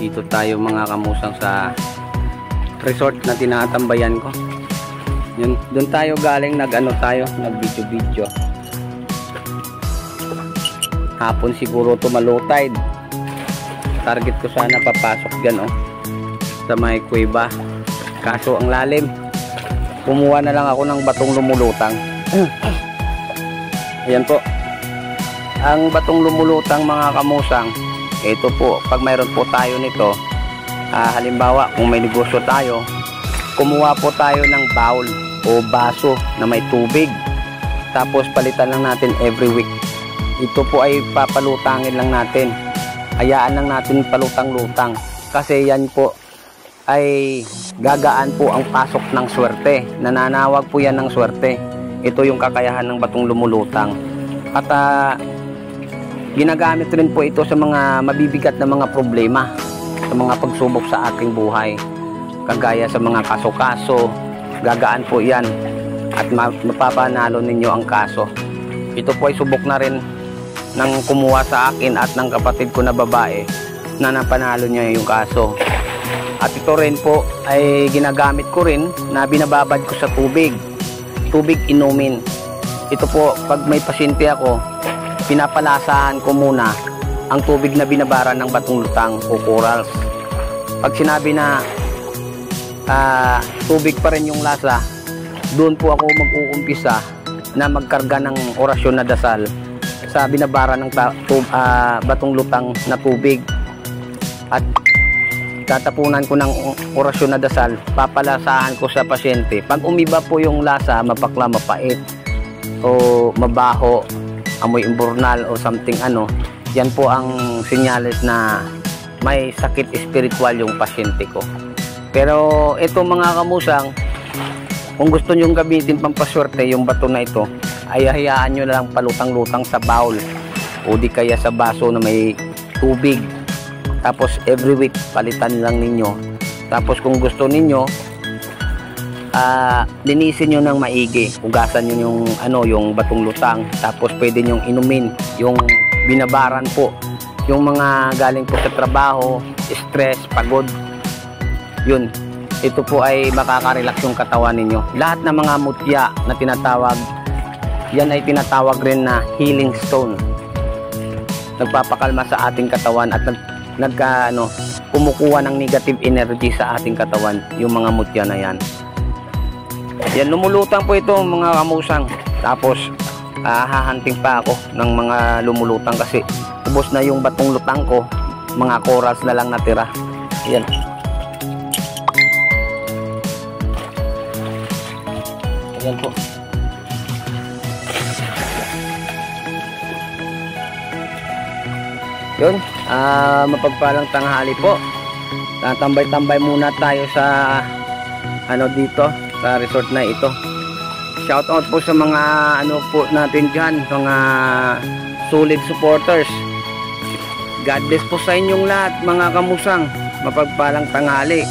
Dito tayo mga kamusang sa resort na tinatambayan ko. Yun, doon tayo galing nag-video. Hapon siguro low tide. Target ko sana papasok dyan sa may kuweba. Kaso ang lalim. Kumuha na lang ako ng batong lumulutang. Ayan po. Ang batong lumulutang mga kamusang, ito po, pag mayroon po tayo nito, halimbawa kung may negosyo tayo, kumuha po tayo ng bowl o baso na may tubig, tapos palitan lang natin every week. Ito po ay papalutangin lang natin, hayaan lang natin palutang-lutang, kasi yan po ay gagaan po ang pasok ng swerte, nananawag po yan ng swerte. Ito yung kakayahan ng batong lumulutang. At ginagamit rin po ito sa mga mabibigat na mga problema, sa mga pagsubok sa ating buhay, kagaya sa mga kaso-kaso. Gagaan po yan at mapapanalo ninyo ang kaso. Ito po ay subok na rin ng kumuha sa akin at ng kapatid ko na babae na napanalo niya yung kaso. At ito rin po ay ginagamit ko rin na binababad ko sa tubig inumin. Ito po, pag may pasyente ako, pinapalasahan ko muna ang tubig na binabaran ng batong lutang o corals. Pag sinabi na tubig pa rin yung lasa, doon po ako mag-uumpisa na magkarga ng orasyon na dasal sa binabaran ng batong lutang na tubig. At tatapunan ko ng orasyon na dasal, papalasahan ko sa pasyente. Pag umiba po yung lasa, mapakla, mapait o mabaho, amoy imburnal o something yan po ang senyales na may sakit espiritual yung pasyente ko. Pero ito mga kamusang, kung gusto nyong gamitin pampaswerte yung bato na ito, ay hayaan nyo na lang palutang-lutang sa bowl o di kaya sa baso na may tubig. Tapos every week palitan lang ninyo. Tapos kung gusto ninyo, linisin nyo ng maigi, hugasan nyo yung batong lutang, tapos pwede nyong inumin yung binabaran po, yung mga galing po sa trabaho, stress, pagod. Yun, ito po ay makaka-relax yung katawan ninyo. Lahat ng mga mutya na tinatawag, yan ay tinatawag rin na healing stone. Nagpapakalma sa ating katawan at kumukuha ng negative energy sa ating katawan, yung mga mutya na yan. Yan, lumulutang po ito mga kamusang. Tapos hahanting pa ako ng mga lumulutang kasi ubos na yung batong lutang ko, mga corals na lang natira. Yan. Yan po. Yun, mapagpalang tanghali po. Tambay-tambay muna tayo sa dito sa resort na ito. Shout out po sa mga po natin dyan, mga solid supporters. God bless po sa inyong lahat mga kamusang. Mapagpalang tanghali.